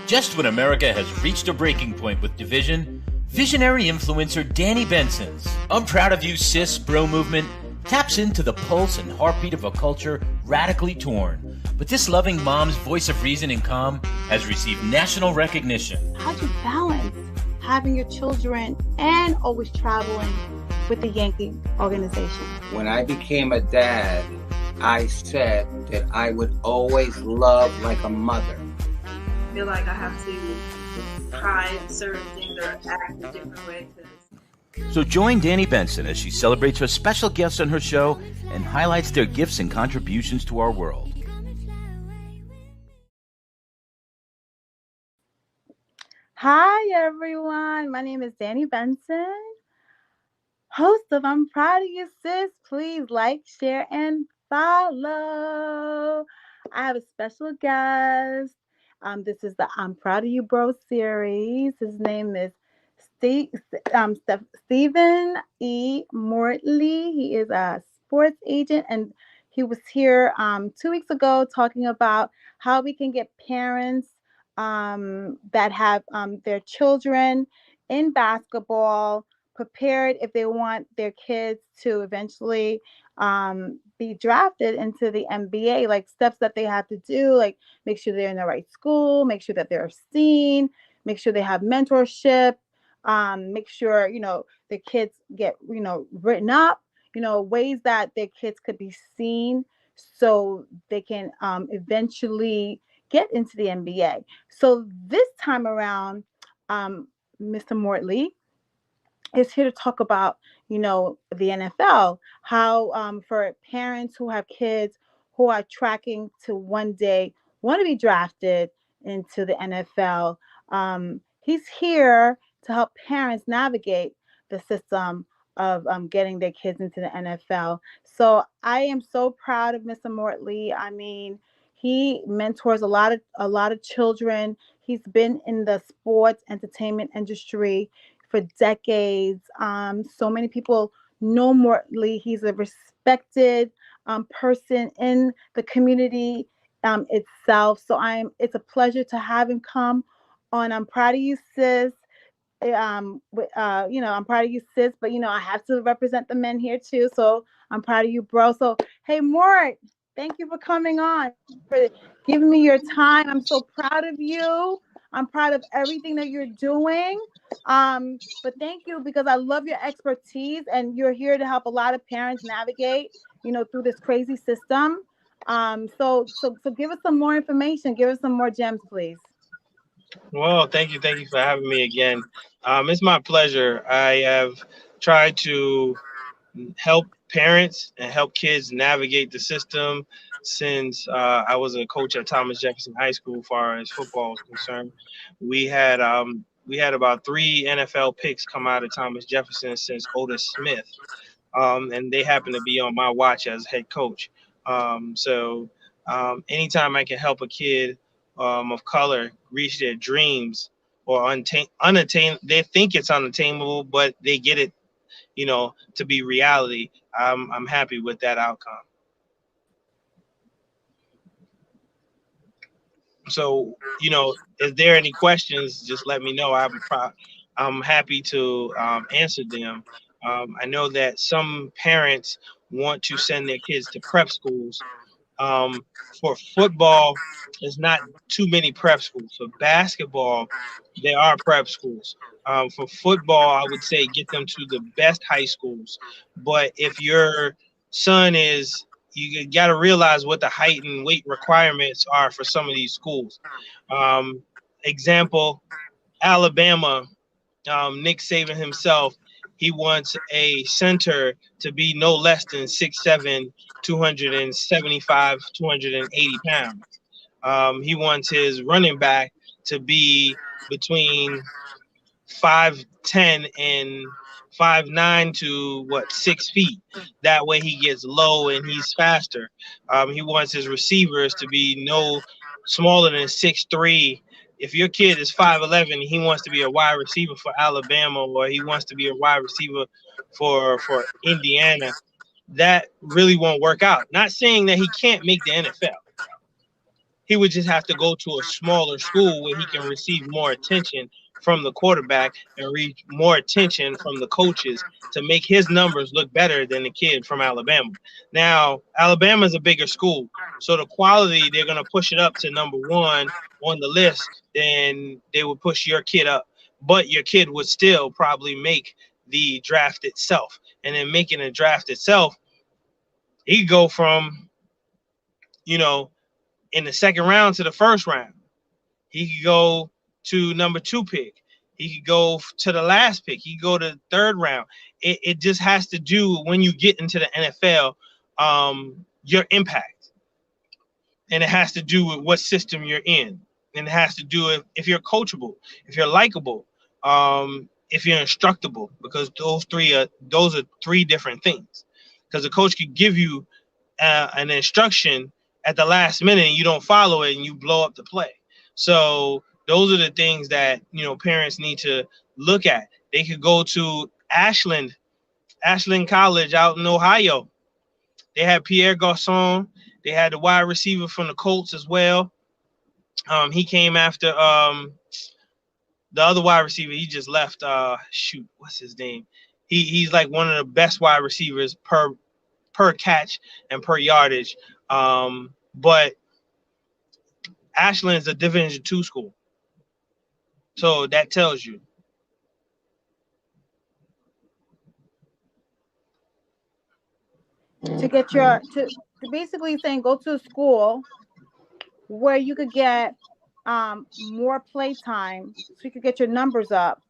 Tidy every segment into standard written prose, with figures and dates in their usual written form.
Just when America has reached a breaking point with division, visionary influencer Danny Benson's I'm Proud of You Sis Bro movement taps into the pulse and heartbeat of a culture radically torn. But this loving mom's voice of reason and calm has received national recognition. How do you balance having your children and always traveling with the Yankee organization? When I became a dad, I said that I would always love like a mother. I feel like I have to try certain things or act a different way. So join Danny Benson as she celebrates her special guests on her show and highlights their gifts and contributions to our world. Hi, everyone. My name is Danny Benson, host of I'm Proud of You, Sis. Please like, share, and follow. I have a special guest. This is the I'm Proud of You Bro series. His name is Stephan E. Mortley. He is a sports agent, and he was here 2 weeks ago talking about how we can get parents that have their children in basketball prepared if they want their kids to eventually be drafted into the NBA, like steps that they have to do, like make sure they're in the right school, make sure that they're seen, make sure they have mentorship, make sure, the kids get, written up, ways that their kids could be seen so they can eventually get into the NBA. So this time around, Mr. Mortley is here to talk about, the NFL, how for parents who have kids who are tracking to one day want to be drafted into the NFL. He's here to help parents navigate the system of getting their kids into the NFL. So I am so proud of Mr. Mortley. I mean, he mentors a lot of children. He's been in the sports entertainment industry for decades. So many people know Mortley. He's a respected person in the community itself. So it's a pleasure to have him come on I'm Proud of You, Sis. I'm proud of you, sis, but I have to represent the men here too. So I'm proud of you, bro. So hey, Mort, thank you for coming on, for giving me your time. I'm so proud of you. I'm proud of everything that you're doing. But thank you, because I love your expertise, and you're here to help a lot of parents navigate, through this crazy system. So give us some more information. Give us some more gems, please. Well, thank you for having me again. It's my pleasure. I have tried to help parents and help kids navigate the system since I was a coach at Thomas Jefferson High School. As far as football is concerned, we had about 3 NFL picks come out of Thomas Jefferson since Otis Smith, and they happen to be on my watch as head coach. So anytime I can help a kid of color reach their dreams or unattainable, they think it's unattainable, but they get it, to be reality. I'm happy with that outcome. So, if there are any questions, just let me know. I'm happy to answer them. I know that some parents want to send their kids to prep schools. For football, there's not too many prep schools. For basketball, there are prep schools. For football, I would say get them to the best high schools. But if your son you got to realize what the height and weight requirements are for some of these schools. Example, Alabama, Nick Saban himself, he wants a center to be no less than 6'7", 275, 280 pounds. He wants his running back to be between 5'10" and 5'9" to 6 feet. That way he gets low and he's faster. He wants his receivers to be no smaller than 6'3". If your kid is 5'11", he wants to be a wide receiver for Alabama, or he wants to be a wide receiver for Indiana. That really won't work out. Not saying that he can't make the NFL. He would just have to go to a smaller school where he can receive more attention from the quarterback and reach more attention from the coaches to make his numbers look better than the kid from Alabama. Now, Alabama is a bigger school, so the quality, they're going to push it up to number one on the list, then they would push your kid up. But your kid would still probably make the draft itself. And then making a draft itself, he could go from, you know, in the second round to the first round. He could go to number 2 pick. He could go to the last pick. He could go to the third round. It just has to do, when you get into the NFL, your impact. And it has to do with what system you're in. And it has to do with if you're coachable, if you're likable, if you're instructable, because those are 3 different things. Because a coach could give you an instruction at the last minute and you don't follow it and you blow up the play. So those are the things that, you know, parents need to look at. They could go to Ashland College out in Ohio. They had Pierre Garçon. They had the wide receiver from the Colts as well. He came after the other wide receiver. He just left. What's his name? He's like one of the best wide receivers per catch and per yardage. But Ashland is a Division II school, so that tells you. To get to basically saying go to a school where you could get more play time, so you could get your numbers up.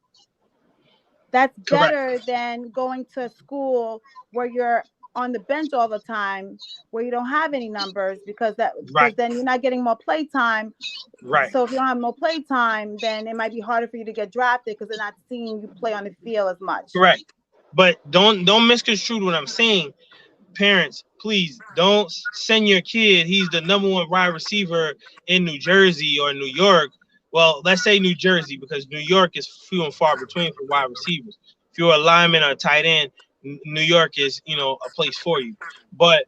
That's better than going to a school where you're on the bench all the time, where you don't have any numbers, because then you're not getting more play time. Right. So if you don't have more play time, then it might be harder for you to get drafted because they're not seeing you play on the field as much. Correct. But don't misconstrue what I'm saying. Parents, please don't send your kid. He's the number 1 wide receiver in New Jersey or New York. Well, let's say New Jersey, because New York is few and far between for wide receivers. If you're a lineman or a tight end, New York is, you know, a place for you. But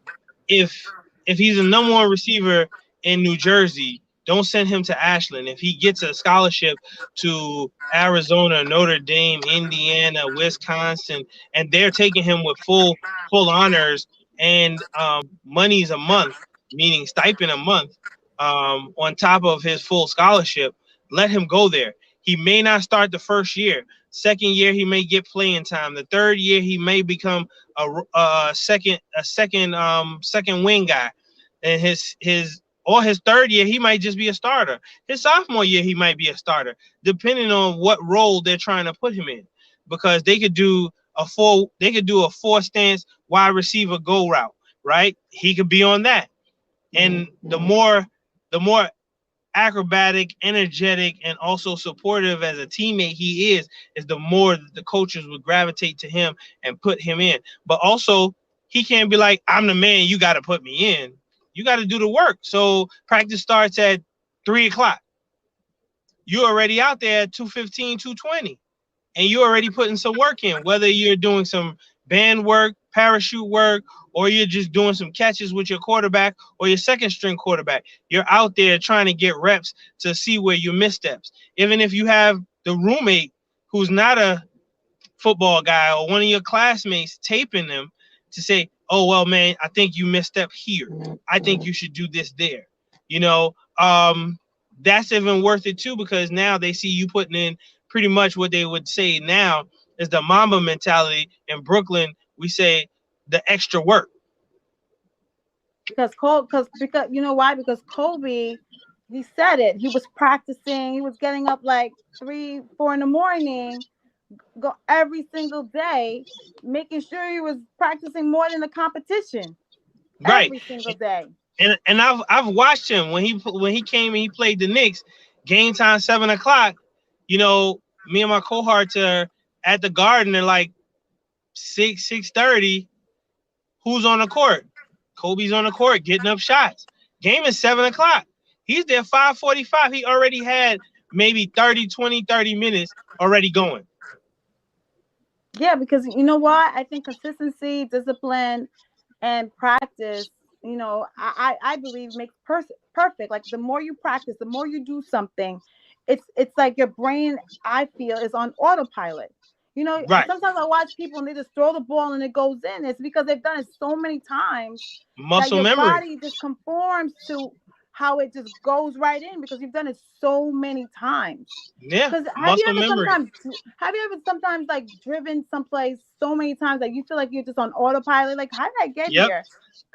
if he's a number 1 receiver in New Jersey, don't send him to Ashland. If he gets a scholarship to Arizona, Notre Dame, Indiana, Wisconsin, and they're taking him with full honors and monies a month, meaning stipend a month, on top of his full scholarship, let him go there. He may not start the first year. Second year, he may get playing time. The third year, he may become a second wing guy. And his third year, he might just be a starter. His sophomore year, he might be a starter, depending on what role they're trying to put him in. Because they could do a 4 stance wide receiver go route, right? He could be on that. And the more acrobatic, energetic, and also supportive as a teammate he is the more the coaches would gravitate to him and put him in. But also, he can't be like, I'm the man, you got to put me in. You got to do the work. So practice starts at 3:00. You're already out there at 2:15, 2:20, and you're already putting some work in, whether you're doing some band work, parachute work, or you're just doing some catches with your quarterback or your second string quarterback. You're out there trying to get reps to see where you missteps. Even if you have the roommate who's not a football guy or one of your classmates taping them to say, oh, well, man, I think you misstep here. I think you should do this there. You know, that's even worth it too, because now they see you putting in pretty much what they would say now is the Mamba mentality. In Brooklyn, we say the extra work. Because you know why? Because Kobe, he said it. He was practicing. He was getting up like 3, 4 in the morning, go every single day, making sure he was practicing more than the competition. Right. Every single day. And I've watched him when he came and he played the Knicks. Game time 7:00. You know, me and my cohorts are at the Garden at like 6:30. Who's on the court? Kobe's on the court getting up shots. Game is 7:00. He's there 5:45. He already had maybe 30 minutes already going. Yeah, because you know what? I think consistency, discipline, and practice you know, I believe makes perfect. Like the more you practice, the more you do something, it's like your brain, I feel, is on autopilot. You know, Right. sometimes I watch people and they just throw the ball and it goes in. It's because they've done it so many times that Muscle your memory. body just conforms to how it just goes right in because you've done it so many times. Yeah. Because Muscle memory. have you ever sometimes like driven someplace so many times that you feel like you're just on autopilot? Like, how did I get Yep. here?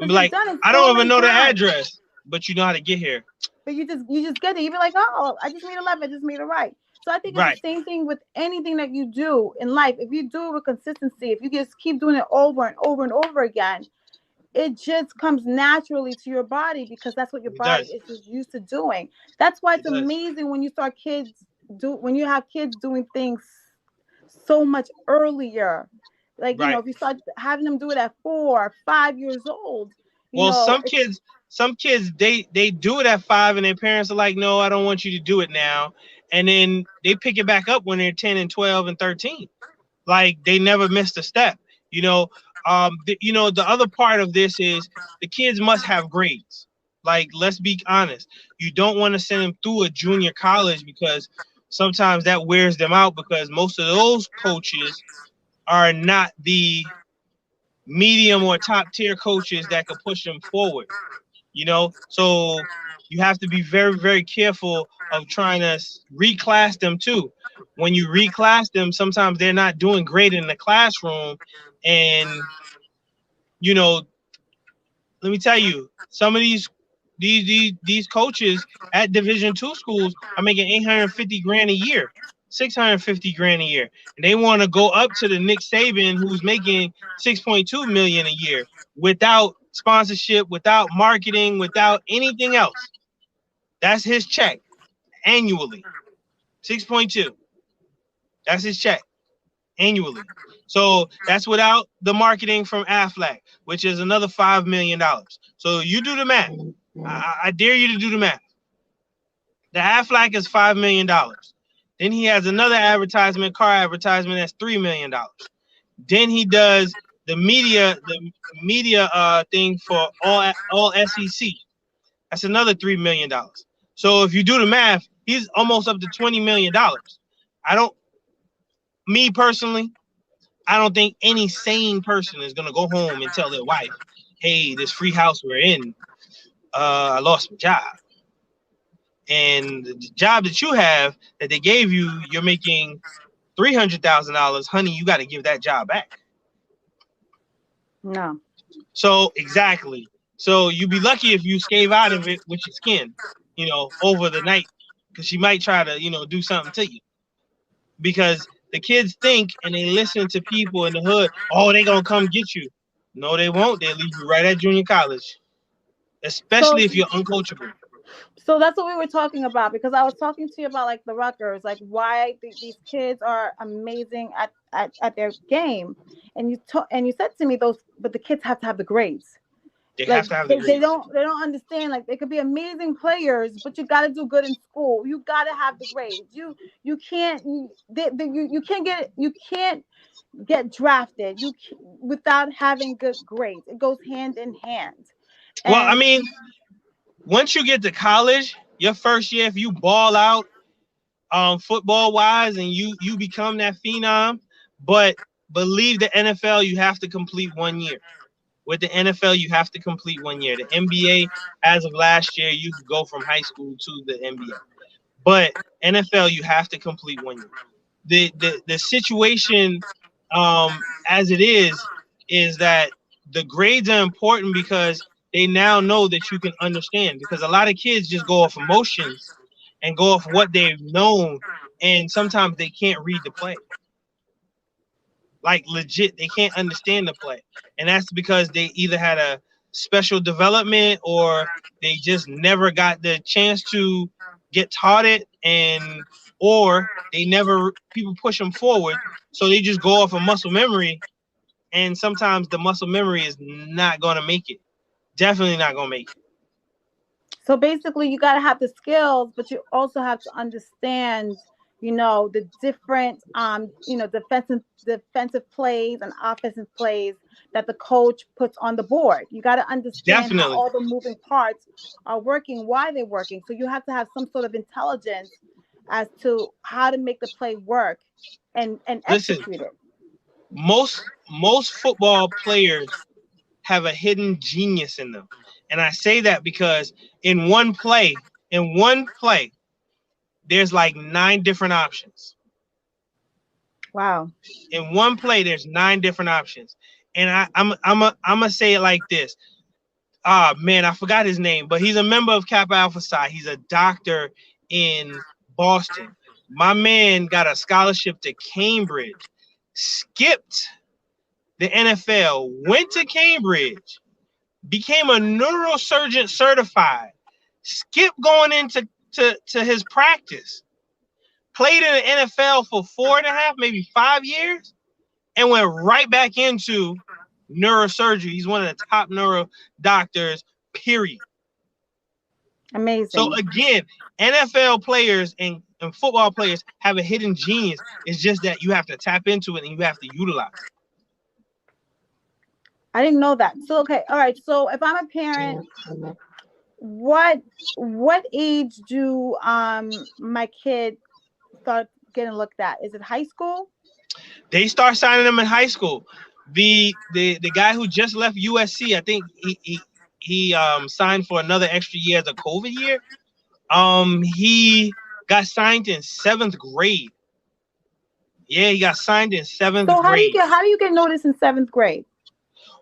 I'm Because you've like, done it I so don't even many know the times. address, but you know how to get here. But you just get it. You be like, oh, I just made a left, I just made a right. So I think it's the Right. same thing with anything that you do in life. If you do it with consistency, if you just keep doing it over and over and over again, it just comes naturally to your body because that's what your It body does. is just used to doing. That's why It it's does. amazing when you have kids doing things so much earlier. Like, Right. if you start having them do it at 4 or 5 years old, Well, it's some kids, they do it at 5, and their parents are like, no, I don't want you to do it now. And then they pick it back up when they're 10 and 12 and 13. Like they never missed a step. You know, the other part of this is the kids must have grades. Like, let's be honest. You don't want to send them through a junior college because sometimes that wears them out because most of those coaches are not the medium or top tier coaches that could push them forward. So you have to be very, very careful of trying to reclass them too. When you reclass them, sometimes they're not doing great in the classroom. And let me tell you, some of these coaches at Division II schools are making 850 grand a year, 650 grand a year, and they want to go up to the Nick Saban who's making 6.2 million a year without sponsorship, without marketing, without anything else. That's his check annually, 6.2. That's his check annually. So that's without the marketing from Aflac, which is another $5 million. So you do the math. I dare you to do the math. The Aflac is $5 million. Then he has another car advertisement, that's $3 million. Then he does the media thing for all SEC. That's another $3 million. So if you do the math, he's almost up to $20 million. Me personally, I don't think any sane person is gonna go home and tell their wife, "Hey, this free house we're in, I lost my job, and the job that you have that they gave you, you're making $300,000. Honey, you got to give that job back." no. So exactly. So you'd be lucky if you scave out of it with your skin, over the night, because she might try to, do something to you. Because the kids think and they listen to people in the hood. Oh, they gonna come get you. No, they won't. They'll leave you right at junior college, especially So if you're uncoachable. So that's what we were talking about because I was talking to you about like the Rutgers, like why these kids are amazing at their game, and you said to me but the kids have to have the grades. They Like have to have the they grades. don't understand. Like they could be amazing players, but you got to do good in school. You got to have the grades. You can't get drafted without having good grades. It goes hand in hand. Well, I And mean, once you get to college, your first year, if you ball out football wise and you become that phenom, but believe the NFL, you have to complete 1 year. With the NFL, you have to complete 1 year. The NBA, as of last year, you could go from high school to the NBA. But NFL, you have to complete 1 year. The situation as it is that the grades are important because they now know that you can understand. Because a lot of kids just go off emotions and go off what they've known, and sometimes they can't read the play. Like legit, they can't understand the play, and that's because they either had a special development or they just never got the chance to get taught it, or people push them forward, so they just go off of muscle memory, and sometimes the muscle memory is not going to make it. Definitely not going to make it. so basically, you got to have the skills, but you also have to understand, you know, the different, you know, defensive plays and offensive plays that the coach puts on the board. You got to understand how Definitely. all the moving parts are working, why they're working. So you have to have some sort of intelligence as to how to make the play work and Listen, execute it. most football players have a hidden genius in them. And I say that because in one play, there's like 9 different options. Wow. In one play, there's 9 different options. And I'm gonna say it like this. Ah, man, I forgot his name, but he's a member of Kappa Alpha Psi. He's a doctor in Boston. My man got a scholarship to Cambridge, skipped the NFL, went to Cambridge, became a neurosurgeon certified, skipped going into his practice, played in the NFL for 4.5, maybe 5 years, and went right back into neurosurgery. He's one of the top neuro doctors, period. Amazing. So again, NFL players and football players have a hidden genius. It's just that you have to tap into it and you have to utilize it. I didn't know that. So, okay. All right. So if I'm a parent, what age do my kid start getting looked at? Is it high school? They start signing them in high school. The guy who just left USC, I think he signed for another extra year as a COVID year. He got signed in 7th grade. Yeah, he got signed in 7th So grade. how do you get noticed in 7th grade?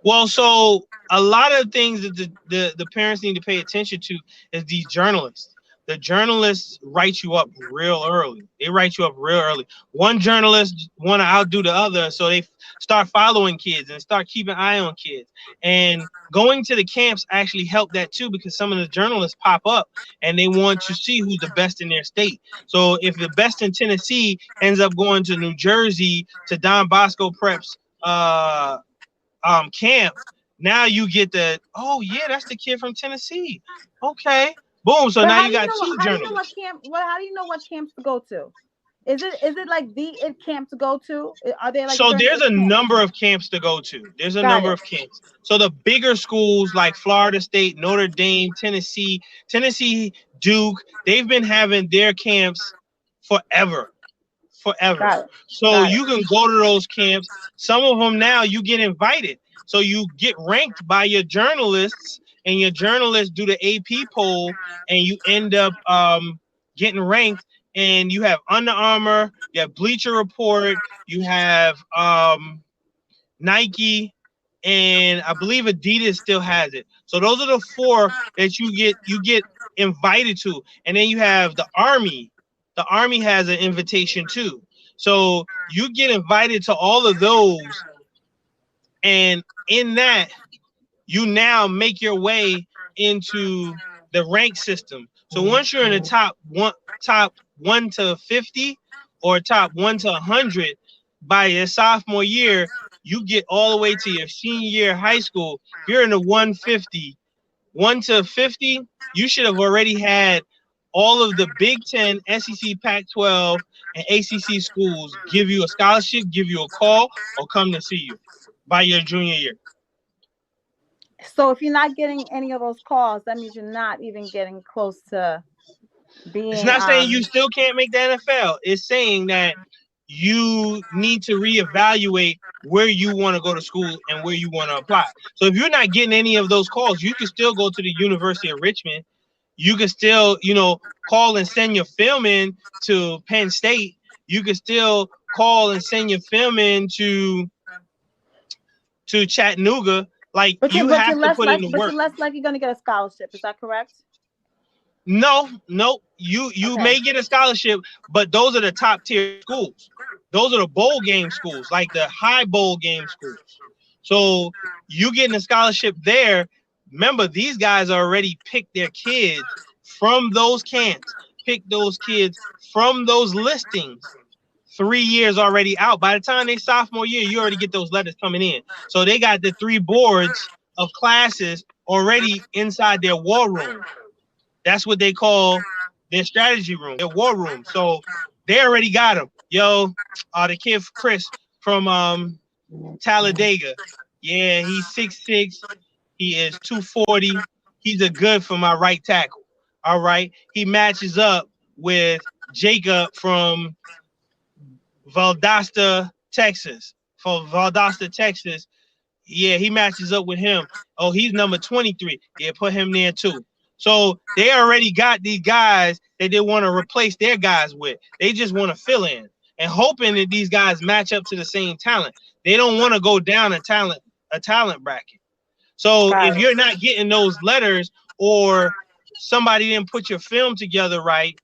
Well, so a lot of things that the parents need to pay attention to is these journalists. The journalists write you up real early. They write you up real early. One journalist want to outdo the other, so they start following kids and start keeping an eye on kids. And going to the camps actually helped that too, because some of the journalists pop up and they want to see who's the best in their state. So if the best in Tennessee ends up going to New Jersey to Don Bosco Prep's camp, now you get the, oh yeah, that's the kid from Tennessee. Okay. Boom. So now you got 2 journalists. How do you know what camps to go to? Is it like the camp to go to? Are they like? So there's a number of camps to go to. There's a number of camps. So the bigger schools like Florida State, Notre Dame, Tennessee, Duke, they've been having their camps forever. So you can go to those camps. Some of them now you get invited. So you get ranked by your journalists, and your journalists do the AP poll, and you end up getting ranked. And you have Under Armour, you have Bleacher Report, you have Nike, and I believe Adidas still has it. So those are the 4 that you get invited to. And then you have the Army. The Army has an invitation too. So you get invited to all of those, and in that, you now make your way into the rank system. So once you're in the top 1 to 50 or top 1 to 100, by your sophomore year, you get all the way to your senior year of high school. If you're in the 150, 1 to 50, you should have already had all of the Big Ten, SEC, Pac-12, and ACC schools give you a scholarship, give you a call, or come to see you by your junior year. So if you're not getting any of those calls, that means you're not even getting close to being. It's not saying you still can't make the NFL. It's saying that you need to reevaluate where you want to go to school and where you want to apply. So if you're not getting any of those calls, you can still go to the University of Richmond. You can still, call and send your film in to Penn State. You can still call and send your film in to Chattanooga. Like, you have to put in the work. But you're less likely going to get a scholarship. Is that correct? No. You may get a scholarship, but those are the top tier schools. Those are the bowl game schools, like the high bowl game schools. So you getting a scholarship there. Remember, these guys already picked their kids from those camps, picked those kids from those listings 3 years already out. By the time they sophomore year, you already get those letters coming in. So they got the 3 boards of classes already inside their war room. That's what they call their strategy room, their war room. So They already got him. Yo, the kid Chris from Talladega. Yeah, he's 6'6". He is 240. He's a good for my right tackle. All right. He matches up with Jacob from Valdosta, Texas. From Valdosta, Texas. Yeah, he matches up with him. Oh, he's number 23. Yeah, put him there too. So they already got these guys that they want to replace their guys with. They just want to fill in and hoping that these guys match up to the same talent. They don't want to go down a talent bracket. So if you're not getting those letters or somebody didn't put your film together right,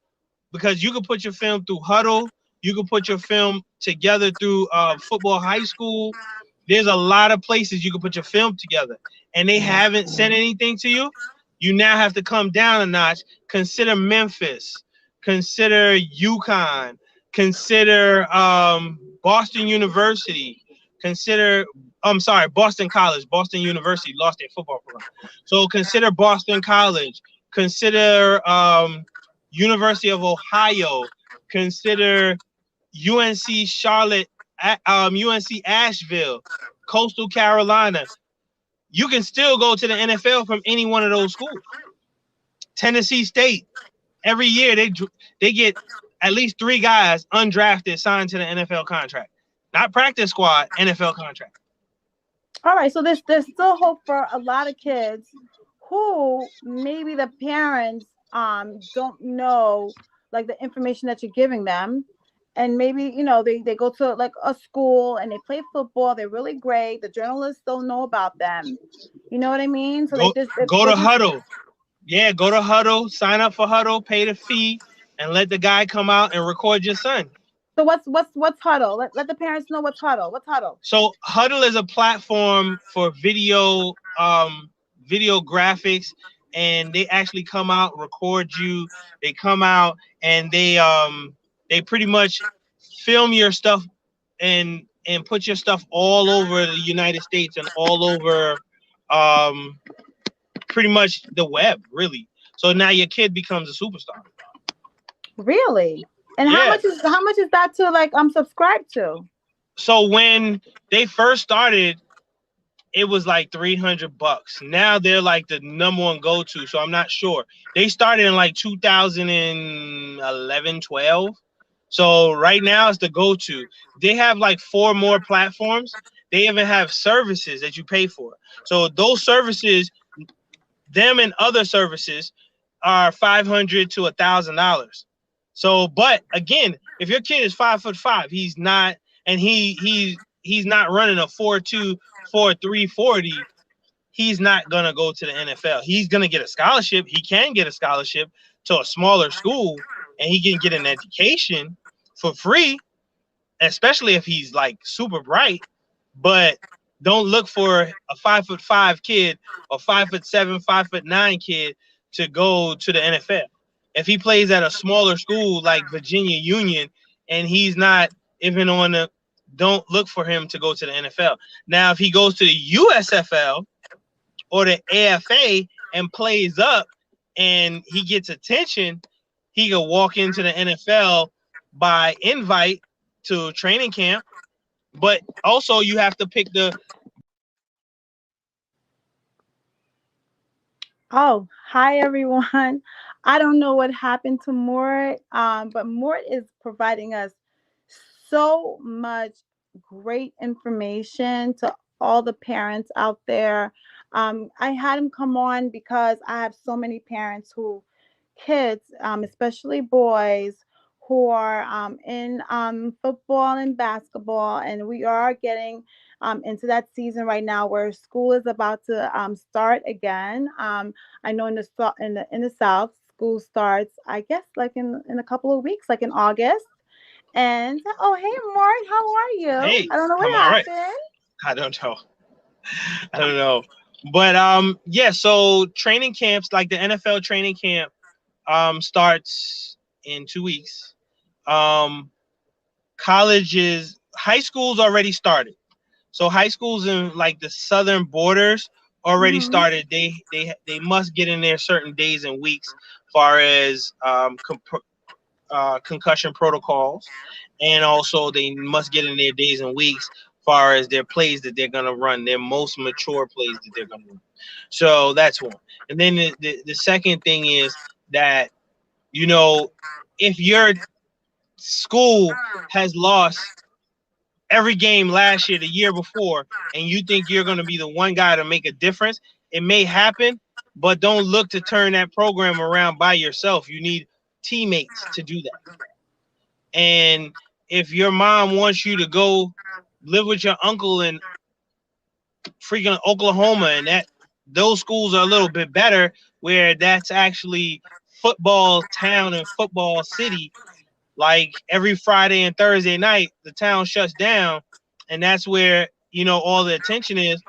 because you can put your film through Huddle, you can put your film together through Football High School. There's a lot of places you can put your film together, and they haven't sent anything to you. You now have to come down a notch. Consider Memphis. Consider UConn. Consider Boston University. Consider, Boston College. Boston University lost their football program. So consider Boston College. Consider University of Ohio. Consider UNC Charlotte, UNC Asheville, Coastal Carolina. You can still go to the NFL from any one of those schools. Tennessee State, every year they get at least 3 guys undrafted signed to the NFL contract. Not practice squad, NFL contract. All right, so there's still hope for a lot of kids who maybe the parents don't know like the information that you're giving them. And maybe, they go to like a school and they play football. They're really great. The journalists don't know about them. You know what I mean? So go to Huddle. Yeah, go to Huddle, sign up for Huddle, pay the fee, and let the guy come out and record your son. So what's Huddle? Let the parents know what's Huddle. What's Huddle? So Huddle is a platform for video graphics, and they actually come out, record you. They come out and they pretty much film your stuff and put your stuff all over the United States and all over pretty much the web, really. So now your kid becomes a superstar. Really? And how much is that to like subscribe to? So when they first started, it was like $300. Now they're like the number one go-to. So I'm not sure. They started in like 2011, 12. So right now it's the go-to. They have like 4 more platforms. They even have services that you pay for. So those services, them and other services, are $500 to $1,000. So, but again, if your kid is 5'5", he's not, and he's not running a 4.2, 4.3 40, he's not gonna go to the NFL. He's gonna get a scholarship. He can get a scholarship to a smaller school, and he can get an education for free, especially if he's like super bright. But don't look for a 5'5" kid or 5'7", 5'9" kid to go to the NFL. If he plays at a smaller school like Virginia Union and he's not even on the, don't look for him to go to the NFL. Now, if he goes to the USFL or the AFA and plays up and he gets attention, he can walk into the NFL by invite to training camp. But also you have to pick the. Oh, hi everyone. I don't know what happened to Mort, but Mort is providing us so much great information to all the parents out there. I had him come on because I have so many parents who kids, especially boys, who are in football and basketball, and we are getting into that season right now where school is about to start again. I know in the South, school starts, I guess, like in a couple of weeks, like in August. And oh, hey, Mort, how are you? Hey, I don't know what happened. Right. I don't know. But yeah. So training camps, like the NFL training camp, starts in 2 weeks. Colleges, high schools already started. So high schools in like the southern borders already started. They must get in there certain days and weeks, far as concussion protocols, and also they must get in their days and weeks as far as their plays that they're going to run, their most mature plays that they're going to run. So that's one. And then the second thing is that, you know, if your school has lost every game last year, the year before, and you think you're going to be the one guy to make a difference, it may happen, but don't look to turn that program around by yourself. You need teammates to do that. And if your mom wants you to go live with your uncle in freaking Oklahoma, and that those schools are a little bit better, where that's actually football town and football city, like every Friday and Thursday night, the town shuts down, and that's where, you know, all the attention is.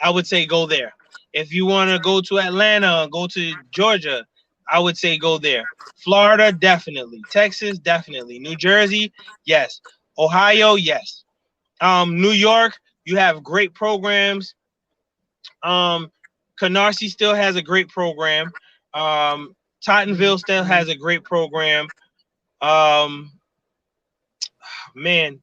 I would say go there. If you want to go to Atlanta, go to Georgia, I would say go there. Florida, definitely. Texas, definitely. New Jersey, yes. Ohio, yes. New York, you have great programs. Canarsie still has a great program. Tottenville still has a great program. Man,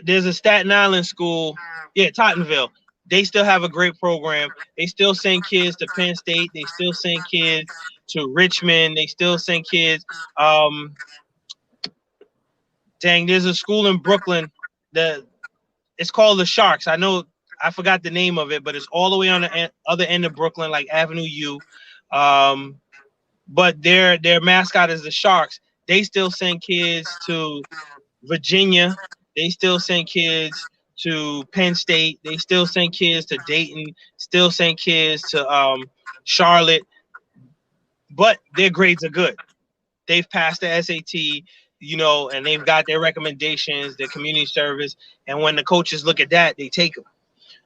there's a Staten Island school. Yeah, Tottenville. They still have a great program. They still send kids to Penn State. They still send kids to Richmond. They still send kids. There's a school in Brooklyn that it's called the Sharks. I forgot the name of it, but it's all the way on the other end of Brooklyn, like Avenue U. But their mascot is the Sharks. They still send kids to Virginia. They still send kids to Penn State. They still send kids to Dayton. Still send kids to Charlotte. But their grades are good. They've passed the SAT, you know, and they've got their recommendations, their community service. And when the coaches look at that, they take them.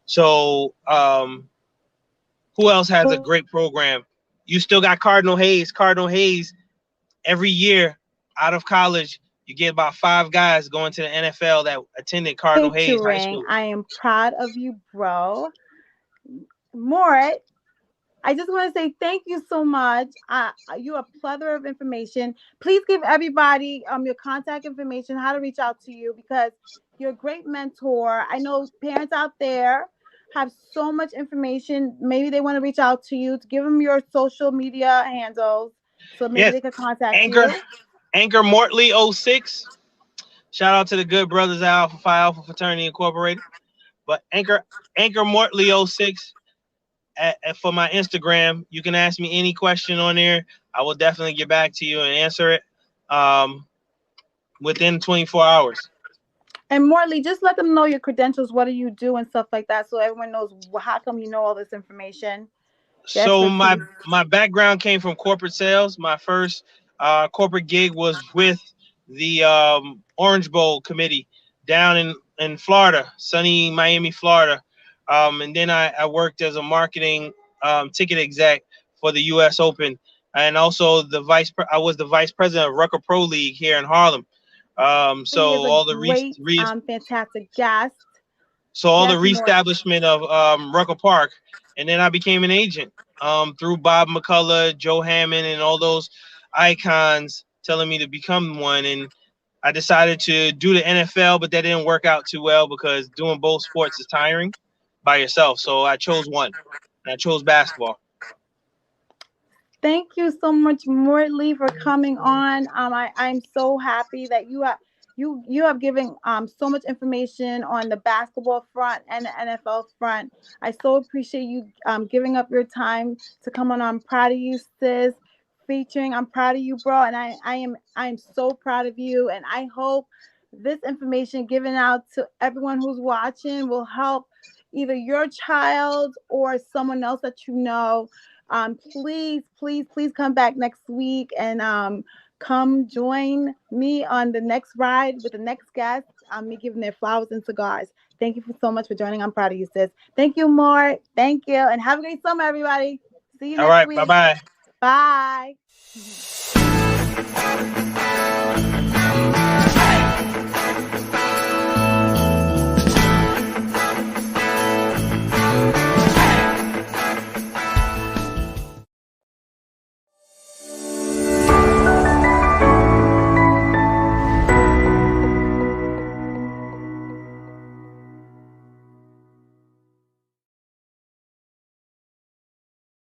So who else has a great program? You still got Cardinal Hayes. Cardinal Hayes, every year out of college, you get about 5 guys going to the NFL that attended Cardinal Hayes High School. I am proud of you, bro. Mort, I just want to say thank you so much. You're a plethora of information. Please give everybody your contact information, how to reach out to you, because you're a great mentor. I know parents out there have so much information. Maybe they want to reach out to you. To give them your social media handles so maybe they can contact you. Anchor Mortley 06. Shout out to the good brothers Alpha Phi Alpha Fraternity Incorporated. But Anchor Mortley 06 for my Instagram. You can ask me any question on there. I will definitely get back to you and answer it within 24 hours. And Mortley, just let them know your credentials. What do you do and stuff like that, so everyone knows how come you know all this information. So my background came from corporate sales. My first corporate gig was with the Orange Bowl committee down in Florida, sunny Miami, Florida. And then I worked as a marketing ticket exec for the U.S. Open, and also I was the vice president of Rucker Pro League here in Harlem. So all the fantastic guest. So all the reestablishment of Rucker Park, and then I became an agent through Bob McCullough, Joe Hammond, and all those icons telling me to become one. And I decided to do the NFL, but that didn't work out too well because doing both sports is tiring by yourself. So I chose one, and I chose basketball. Thank you so much, Mortley, for coming on. I'm so happy that you have given so much information on the basketball front and the NFL front. I so appreciate you giving up your time to come on. I'm proud of you, sis. Featuring, I'm proud of you, bro, and I am so proud of you. And I hope this information given out to everyone who's watching will help either your child or someone else that you know. Please come back next week and come join me on the next ride with the next guest. Me giving their flowers and cigars. Thank you so much for joining. I'm proud of you, sis. Thank you, Mort. Thank you, and have a great summer, everybody. See you next week. All right, bye-bye. Bye.